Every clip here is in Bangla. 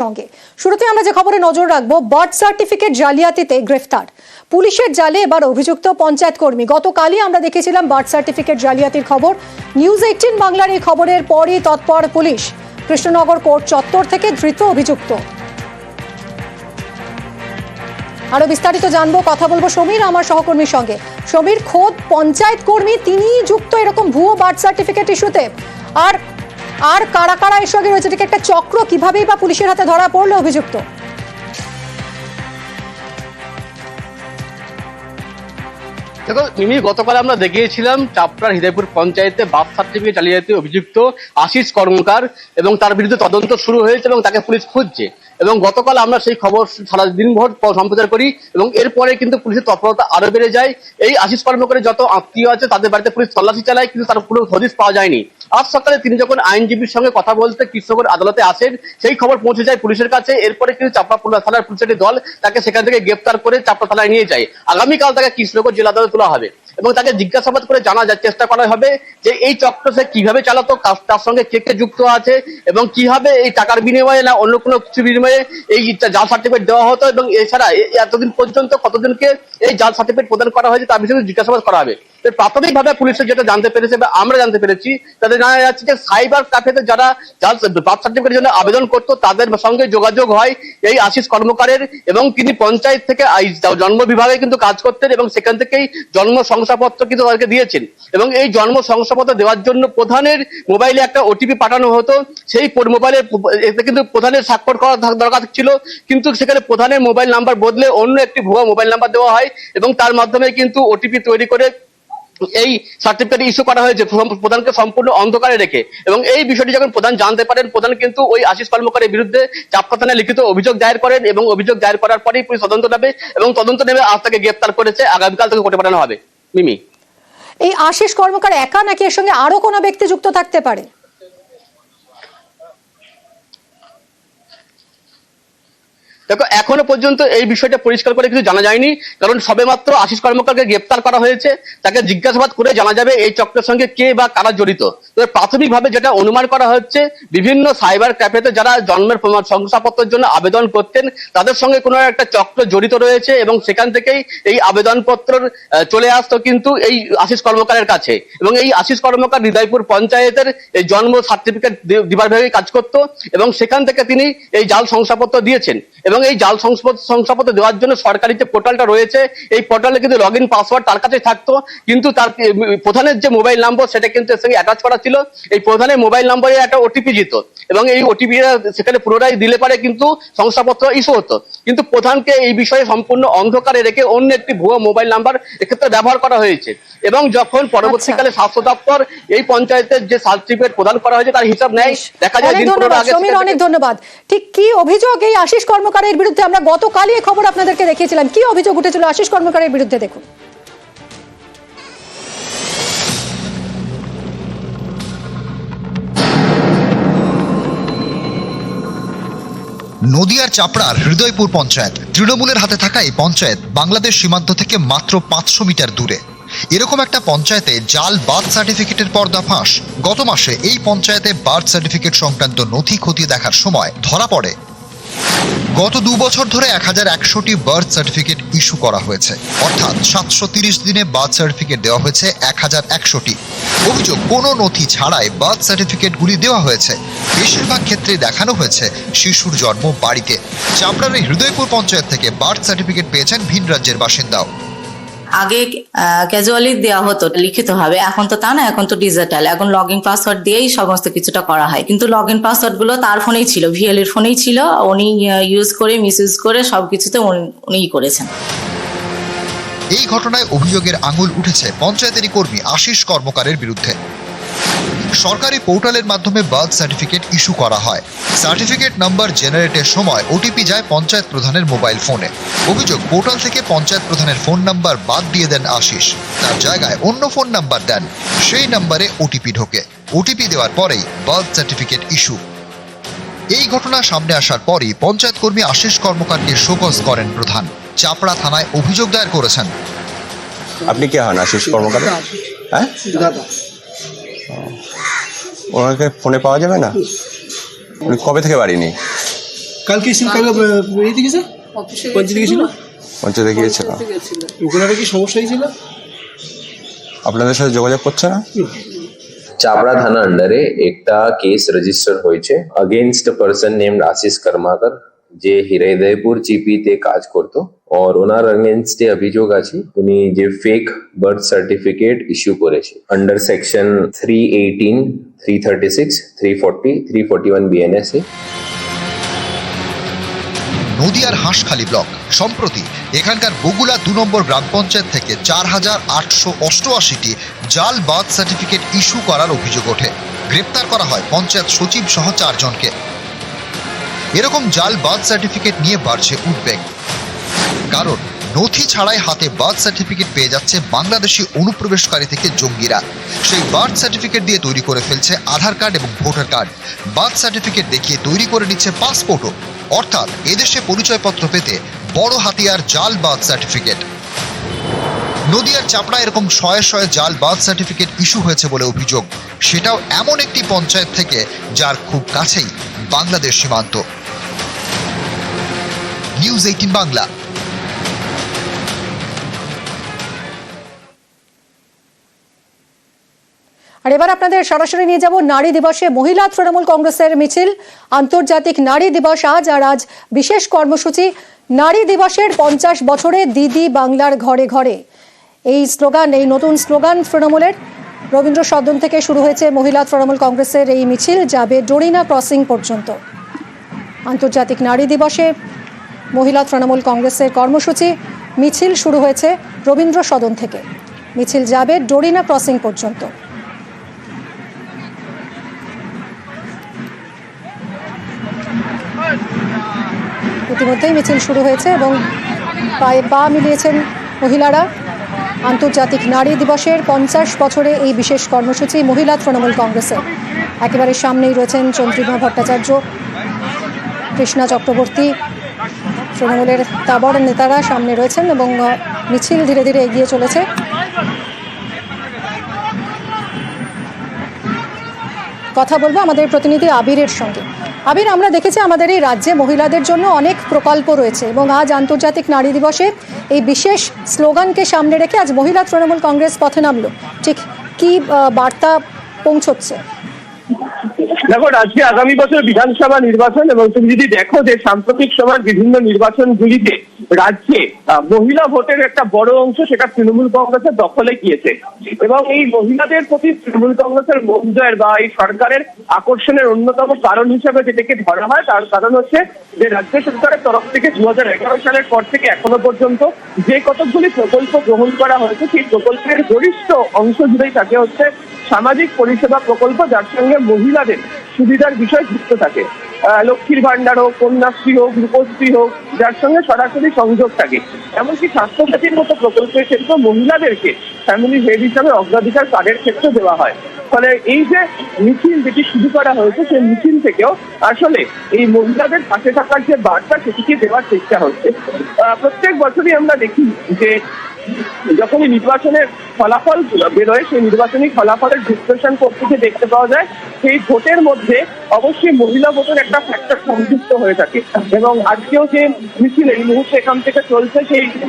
সঙ্গে। শুরুতে আমরা যে খবরে নজর রাখবো, বার্থ সার্টিফিকেট জালিয়াতিতে গ্রেফতার পুলিশের জালে এবার অভিযুক্ত পঞ্চায়েত কর্মী। গতকালই আমরা দেখেছিলাম বার্থ সার্টিফিকেট জালিয়াতির খবর। নিউজ 18 বাংলার এই খবরের পরই তৎপর পুলিশ। কৃষ্ণনগর কোর্ট চত্বর থেকে ধৃত অভিযুক্ত। আরো বিস্তারিত জানবো, কথা বলবো সমীর আমার সহকর্মীর সঙ্গে। সমীর, খোদ পঞ্চায়েত কর্মী তিনি যুক্ত এরকম ভুয়ো বার্থ সার্টিফিকেট ইস্যুতে, আর কারা কারা এর সঙ্গে রয়েছে, এটা একটা চক্র, কিভাবেই বা পুলিশের হাতে ধরা পড়লো অভিযুক্ত? দেখো মিমি, গতকাল আমরা দেখিয়েছিলাম চাপড়ার হৃদয়পুর পঞ্চায়েতে বার্থ সার্টিফিকেট জালিয়াতিতে অভিযুক্ত আশিস কর্মকার, এবং তার বিরুদ্ধে তদন্ত শুরু হয়েছে এবং তাকে পুলিশ খুঁজছে। এবং গতকাল আমরা সেই খবর সারা দিনভর সম্প্রচার করি এবং এরপরে কিন্তু পুলিশের তৎপরতা আরো বেড়ে যায়। এই আশিস কর্মকারের যত আত্মীয় আছে তাদের বাড়িতে পুলিশ তল্লাশি চালায়, কিন্তু তার পুরো হদিশ পাওয়া যায়নি। আজ সকালে তিনি যখন আইনজীবীর সঙ্গে কথা বলতে কৃষ্ণনগর আদালতে আসেন, সেই খবর পৌঁছে যায় পুলিশের কাছে। এরপরে কিন্তু চাপড়া থানার পুলিশের দল তাকে সেখান থেকে গ্রেপ্তার করে চাপড়া থানায় নিয়ে যায়। আগামীকাল তাকে কৃষ্ণনগর জেলা আদালতে তোলা হবে এবং তাকে জিজ্ঞাসাবাদ করে জানা যাওয়ার চেষ্টা করা হবে যে এই চক্র সে কিভাবে চালাতো, তার সঙ্গে কে কে যুক্ত আছে এবং কিভাবে এই টাকার বিনিময়ে না অন্য কোনো কিছু বিনিময়ে এই জাল সার্টিফিকেট দেওয়া হতো, এবং এছাড়া এতদিন পর্যন্ত কতজনকে এই জাল সার্টিফিকেট প্রদান করা হয়েছে তার বিষয়ে জিজ্ঞাসাবাদ করা হবে। প্রাথমিকভাবে পুলিশের যেটা জানতে পেরেছে বা আমরা জানতে পেরেছি, তাদের জানা যাচ্ছে যে সাইবার ক্যাফেতে যারা বার্থ সার্টিফিকেটের জন্য আবেদন করতো তাদের সঙ্গে যোগাযোগ হয় এই আশিস কর্মকারের, এবং তিনি পঞ্চায়েত থেকে জন্ম বিভাগে কিন্তু কাজ করতেন এবং সেখান থেকেই জন্ম শংসাপত্র কিন্তু তাদেরকে দিয়েছেন। এবং এই জন্ম শংসাপত্র দেওয়ার জন্য প্রধানের মোবাইলে একটা ওটিপি পাঠানো হতো। সেই মোবাইলে এতে কিন্তু প্রধানের স্বাক্ষর করা দরকার ছিল, কিন্তু সেখানে প্রধানের মোবাইল নাম্বার বদলে অন্য একটি ভুয়া মোবাইল নাম্বার দেওয়া হয় এবং তার মাধ্যমে কিন্তু ওটিপি তৈরি করে এই সার্টিফিকেট ইস্যু করা হয়েছে প্রধানকে সম্পূর্ণ অন্ধকারে রেখে। এবং এই বিষয়টি যখন প্রধান জানতে পারেন, প্রধান কিন্তু ওই আশিস কর্মকারের বিরুদ্ধে চাপড়া থানায় লিখিত অভিযোগ দায়ের করেন এবং অভিযোগ দায়ের করার পরেই পুলিশ তদন্ত নেবে এবং তদন্ত নেবে আজ তাকে গ্রেপ্তার করেছে, আগামীকাল তাকে কোর্টে পাঠানো হবে। মিমি, এই আশিস কর্মকার একা নাকি এর সঙ্গে আরো কোনো ব্যক্তি যুক্ত থাকতে পারে? দেখো, এখনো পর্যন্ত এই বিষয়টা পরিষ্কার করে কিছু জানা যায়নি, কারণ সবেমাত্র আশিস কর্মকারকে গ্রেপ্তার করা হয়েছে। তাকে জিজ্ঞাসাবাদ করে জানা যাবে এই চক্রের সঙ্গে কে বা কারা জড়িত। তবে প্রাথমিকভাবে যেটা অনুমান করা হচ্ছে, বিভিন্ন সাইবার ক্যাফেতে যারা জন্মের শংসাপত্রের জন্য আবেদন করতেন তাদের সঙ্গে কোনো একটা চক্র জড়িত রয়েছে এবং সেখান থেকেই এই আবেদনপত্র চলে আসতো কিন্তু এই আশিস কর্মকারের কাছে। এবং এই আশিস কর্মকার হৃদয়পুর পঞ্চায়েতের এই জন্ম সার্টিফিকেট দিবার ভাবে কাজ করত এবং সেখান থেকে তিনি এই জাল শংসাপত্র দিয়েছেন। এবং এই জাল শংসাপত্র দেওয়ার জন্য সরকারি যে পোর্টালটা রয়েছে, এই পোর্টালে কিন্তু লগইন পাসওয়ার্ড তার কাছে থাকতো, কিন্তু তার প্রধানের যে মোবাইল নাম্বার সেটা কিন্তু এর সঙ্গে অ্যাটাচ করা ছিল। এই প্রধানের মোবাইল নাম্বারে একটা ওটিপি যেত এবং এই ওটিপি সেখানে পুনরায় দিলে পারে কিন্তু শংসাপত্র ইস্যু হতো। কিন্তু প্রধানকে এই বিষয়ে সম্পূর্ণ অন্ধকারে রেখে অন্য একটি ভুয়া মোবাইল নাম্বার এক্ষেত্রে ব্যবহার করা হয়েছে। এবং যখন পরবর্তীকালে স্বাস্থ্য দপ্তর এই পঞ্চায়েতের যে সার্টিফিকেট প্রদান করা হয়েছে তার হিসাব নেয়, দেখা যায় অনেক ধন্যবাদ। ঠিক কি অভিযোগ এই আশিস কর্মকারের বিরুদ্ধে? আমরা গতকালই এই খবর আপনাদেরকে দেখিয়েছিলাম। কি অভিযোগ উঠেছিল আশিস কর্মকারের বিরুদ্ধে, দেখুন। নদিয়ার চাপড়ার হৃদয়পুর পঞ্চায়েত, তৃণমূলের হাতে থাকা এই পঞ্চায়েত বাংলাদেশ সীমান্ত থেকে মাত্র 500 মিটার দূরে। এরকম একটা পঞ্চায়েতে জাল বার্থ সার্টিফিকেটের পর্দা ফাঁস। গত মাসে এই পঞ্চায়েতে বার্থ সার্টিফিকেট সংক্রান্ত নথি খতিয়ে দেখার সময় ধরা পড়ে গত 2 বছর ধরে 1100টি বার্থ সার্টিফিকেট ইস্যু করা হয়েছে, অর্থাৎ 730 দিনে বার্থ সার্টিফিকেট দেওয়া হয়েছে 1100টি। অভিযোগ, কোনো নথি ছাড়াই বার্থ সার্টিফিকেটগুলি দেওয়া হয়েছে। বেশিরভাগ ক্ষেত্রে দেখানো হয়েছে শিশুর জন্ম বাড়িতে। চাপড়ার হৃদয়পুর পঞ্চায়েত থেকে বার্থ সার্টিফিকেট পেয়েছেন ভিন রাজ্যের বাসিন্দাও। আগে ক্যাজুয়ালি দেওয়া হতো লিখিত ভাবে, এখন তো তা না, এখন তো ডিজিটাল। এখন লগ ইন পাসওয়ার্ড দিয়েই সমস্ত কিছুটা করা হয়, কিন্তু লগ ইন পাসওয়ার্ড গুলো তার ফোনেই ছিল, ভিএল এর ফোনেই ছিল। উনি ইউজ করে মিসইউজ করে সবকিছুতে উনিই করেছেন। এই ঘটনায় অভিযোগের আঙুল উঠেছে পঞ্চায়েতেরই কর্মী আশিস কর্মকারের বিরুদ্ধে। সরকারি পোর্টালের মাধ্যমে বার্থ সার্টিফিকেট ইস্যু করা হয়। সার্টিফিকেট নাম্বার জেনারেটের সময় ওটিপি যায় পঞ্চায়েত প্রধানের মোবাইল ফোনে। অভিযোগ, পোর্টাল থেকে পঞ্চায়েত প্রধানের ফোন নাম্বার বাদ দিয়ে দেন আশিস, তার জায়গায় অন্য ফোন নাম্বার দেন। সেই নাম্বারে ওটিপি ঢোকে। ওটিপি দেওয়ার পরেই বার্থ সার্টিফিকেট ইস্যু। এই ঘটনা সামনে আসার পরই পঞ্চায়েত কর্মী আশিস কর্মকারকে শোকজ করেন প্রধান। চাপড়া থানায় অভিযোগ দায়ের করেছেন। আপনি কে হন আশিস কর্মকার? হ্যাঁ, ওনাকে ফোনে পাওয়া যাবে না? উনি কবে থেকে বাড়ি নেই? কালকে এদিকে গেছে পঞ্চায়েতে গেছিল, পঞ্চায়েতে গিয়েছিল। ওখানে কি সমস্যা হয়েছিল? আপনাদের সাথে যোগাযোগ করছে না? চাপড়া থানা আন্ডারে একটা কেস রেজিস্টার হয়েছে अगेंस्ट अ पर्सन नेम्ड आशीष कर्माकर যে হিরাইদয়পুর জিপিতে কাজ করতো আর ওনার अगेंस्ट অভিযোগ আছে উনি যে ফেক বার্থ সার্টিফিকেট ইস্যু করেছে আন্ডার সেকশন 318 336 340 341 বিএনএস এ। নদিয়ার হাঁসখালি ব্লক সম্প্রতি এখানকার বগুলা 2 নম্বর গ্রাম পঞ্চায়েত থেকে 4888টি জাল বার্থ সার্টিফিকেট ইস্যু করার অভিযোগ ওঠে। গ্রেপ্তার করা হয় পঞ্চায়েত সচিব সহ 4 জনকে। এরকম জাল বার্থ সার্টিফিকেট নিয়ে বাড়ছে উদ্বেগ, কারণ নথি ছাড়াই হাতে বার্থ সার্টিফিকেট পেয়ে যাচ্ছে বাংলাদেশি অনুপ্রবেশকারী থেকে জঙ্গিরা। সেই বার্থ সার্টিফিকেট দিয়ে তৈরি করে ফেলছে আধার কার্ড এবং ভোটার কার্ড। বার্থ সার্টিফিকেট দেখিয়ে তৈরি করে নিচ্ছে পাসপোর্টও। অর্থাৎ এদেশে পরিচয়পত্র পেতে বড় হাতিয়ার জাল বার্থ সার্টিফিকেট। নদিয়ার চাপড়া এরকম শয়ে শয়ে জাল বার্থ সার্টিফিকেট ইস্যু হয়েছে বলে অভিযোগ, সেটাও এমন একটি পঞ্চায়েত থেকে যার খুব কাছেই বাংলাদেশ সীমান্ত। নিউজ 18 বাংলা। আর এবার আপনাদের সরাসরি নিয়ে যাব নারী দিবসে মহিলা তৃণমূল কংগ্রেসের মিছিল। আন্তর্জাতিক নারী দিবস আজ, আর আজ বিশেষ কর্মসূচি নারী দিবসের 50 বছরে দিদি বাংলার ঘরে ঘরে। এই স্লোগান, এই নতুন স্লোগান তৃণমূলের। রবীন্দ্র সদন থেকে শুরু হয়েছে মহিলা তৃণমূল কংগ্রেসের এই মিছিল, যাবে ডোরিনা ক্রসিং পর্যন্ত। আন্তর্জাতিক নারী দিবসে মহিলা তৃণমূল কংগ্রেসের কর্মসূচি, মিছিল শুরু হয়েছে রবীন্দ্র সদন থেকে, মিছিল যাবে ডোরিনা ক্রসিং পর্যন্ত। ইতিমধ্যেই মিছিল শুরু হয়েছে এবং পায়ে পা মিলিয়েছেন মহিলারা। আন্তর্জাতিক নারী দিবসের 50 বছরে এই বিশেষ কর্মসূচি মহিলা তৃণমূল কংগ্রেসের। একেবারে সামনেই রয়েছেন চন্দ্রিমা ভট্টাচার্য, কৃষ্ণা চক্রবর্তী, তৃণমূলের তাবড় নেতারা সামনে রয়েছেন এবং মিছিল ধীরে ধীরে এগিয়ে চলেছে। কথা বলবো আমাদের প্রতিনিধি আবিরের সঙ্গে। আবির, আমরা দেখেছি আমাদের এই রাজ্যে মহিলাদের জন্য অনেক প্রকল্প রয়েছে এবং আজ আন্তর্জাতিক নারী দিবসে এই বিশেষ স্লোগানকে সামনে রেখে আজ মহিলা তৃণমূল কংগ্রেস পথে নামলো। ঠিক কি বার্তা পৌঁছচ্ছে? দেখো, রাজ্যে আগামী বছর বিধানসভা নির্বাচন এবং তুমি যদি দেখো যে সাম্প্রতিক সময় বিভিন্ন নির্বাচনগুলিতে রাজ্যে মহিলা ভোটের একটা বড় অংশ সেটা তৃণমূল কংগ্রেসের দখলে গিয়েছে এবং এই মহিলাদের প্রতি তৃণমূল কংগ্রেসের মন জয়ের বা এই সরকারের আকর্ষণের অন্যতম কারণ হিসেবে যেটাকে ধরা হয়, তার কারণ হচ্ছে যে রাজ্য সরকারের তরফ থেকে 2011 সালের পর থেকে এখনো পর্যন্ত যে কতগুলি প্রকল্প গ্রহণ করা হয়েছে সেই প্রকল্পের গরিষ্ঠ অংশ জুড়েই থাকে হচ্ছে সামাজিক পরিষেবা প্রকল্প, যার সঙ্গে মহিলাদের সুবিধার বিষয় যুক্ত থাকে। লক্ষ্মীর ভান্ডার হোক, কন্যাশ্রী হোক, রূপশ্রী হোক, যার সঙ্গে সরাসরি সংযোগ থাকে। এমনকি স্বাস্থ্যসাথীর মতো প্রকল্পের ক্ষেত্রে মহিলাদেরকে ফ্যামিলি হেড হিসাবে অগ্রাধিকার কার্ডের ক্ষেত্রে দেওয়া হয়। ফলে এই যে মিছিল যেটি শুরু করা হয়েছে সেই মিছিল থেকেও আসলে এই মহিলাদের পাশে থাকার যে বার্তা সেটিকে দেওয়ার চেষ্টা হচ্ছে। প্রত্যেক বছরই আমরা দেখি যে যখনই নির্বাচনের ফলাফল বেরোয় সেই নির্বাচনী ফলাফলের ডিসকাশন করতে দেখতে পাওয়া যায় সেই ভোটের মধ্যে অবশ্যই মহিলা ভোটের একটা ফ্যাক্টর সংযুক্ত হয়ে থাকে এবং আজকেও যে মিছিল এই মুহূর্তে এখান থেকে চলছে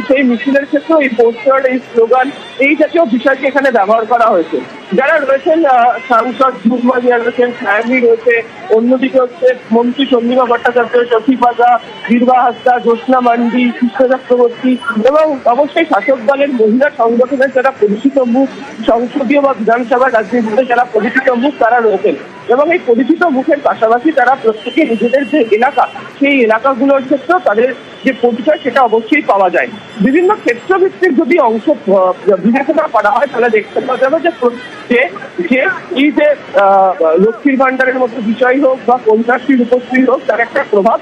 সেই মিছিলের ক্ষেত্রে এই পোস্টার, এই স্লোগান, এই জাতীয় বিষয়কে এখানে ব্যবহার করা হয়েছে। যারা রয়েছেন সাংসদ ঝুমা মিয়া রয়েছেন, সায়ামি রয়েছে, অন্যদিকে হচ্ছে মন্ত্রী চন্দ্রিমা ভট্টাচার্য, শশীপাজা, বীরবা হাসদা, জ্যোৎস্না মান্ডি, কৃষ্ণ চক্রবর্তী এবং অবশ্যই শাসক দলের মহিলা সংগঠনের যারা পরিচিত মুখ, সংসদীয় বা বিধানসভা রাজনীতিতে যারা পরিচিত মুখ তারা রয়েছেন এবং এই পরিচিত মুখের পাশাপাশি তারা প্রত্যেকে নিজেদের যে এলাকা সেই এলাকাগুলোর ক্ষেত্রেও তাদের যে পরিচয় সেটা অবশ্যই পাওয়া যায়। বিভিন্ন ক্ষেত্রভিত্তিক যদি অংশ বিবেচনা করা হয় তাহলে দেখতে পাওয়া যাবে যে এই যে লক্ষ্মীর ভান্ডারের মতো বিষয় হোক বা কন্যাশ্রীর উপশ্রী হোক, তার একটা প্রভাব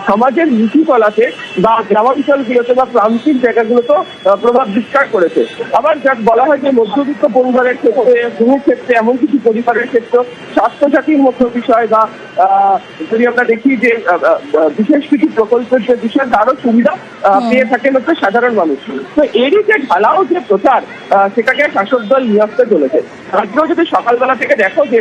সমাজের নীতিকলাতে বা গ্রামাঞ্চলগুলোতে বা প্রান্তিক জায়গাগুলোতেও প্রভাব বিস্তার করেছে। আবার যা বলা হয় যে মধ্যবিত্ত পরিবারের ক্ষেত্রে, গৃহের ক্ষেত্রে, এমন কিছু পরিবারের ক্ষেত্রে স্বাস্থ্য ছাত্রছাত্রীর মতো বিষয় বা যদি আমরা দেখি যে বিশেষ কিছু প্রকল্পের যে বিষয় তারও সুবিধা পেয়ে থাকেন হচ্ছে সাধারণ মানুষ। তো এরই যে ঢালাও যে প্রচার সেটাকে শাসক দল নিয়ে আসতে চলেছে। আজকেও যদি সকালবেলা থেকে দেখো যে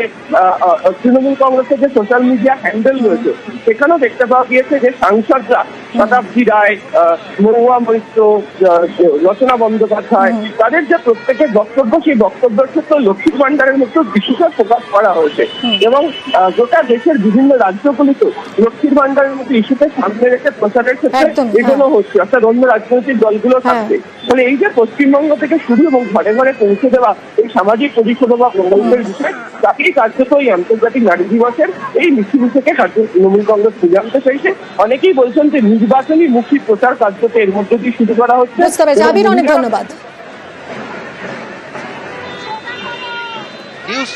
তৃণমূল কংগ্রেসের যে সোশ্যাল মিডিয়া হ্যান্ডেল রয়েছে সেখানেও দেখতে পাওয়া গিয়েছে যে সাংসদরা শতাব্দী রায়, মহুয়া মৈত্র, রচনা বন্দ্যোপাধ্যায় তাদের যে প্রত্যেকের বক্তব্য সেই বক্তব্যের ক্ষেত্রে লক্ষ্মীর ভান্ডারের মধ্যে বিশেষ ফোকাস করা হয়েছে এবং গোটা দেশের বিভিন্ন রাজ্যগুলিতে লক্ষ্মীর ভান্ডারের মতো ইস্যুতে সামনে রেখে প্রচারের ক্ষেত্রে এগুলো হচ্ছে অর্থাৎ অন্য রাজনৈতিক দলগুলো থাকবে। ফলে এই যে পশ্চিমবঙ্গ থেকে শুরু এবং ঘরে ঘরে পৌঁছে দেওয়া এই সামাজিক পরিষেবা বা প্রকল্পের বিষয় তাকেই কার্যত এই আন্তর্জাতিক নারী দিবসের এই মিছিল থেকে তৃণমূল কংগ্রেস ফিরে আনতে চাইছে। অনেকেই বলছেন যে নির্বাচনী মুখী প্রচার কার্যত এর মধ্যে দিয়ে শুরু করা হচ্ছে। অনেক ধন্যবাদ।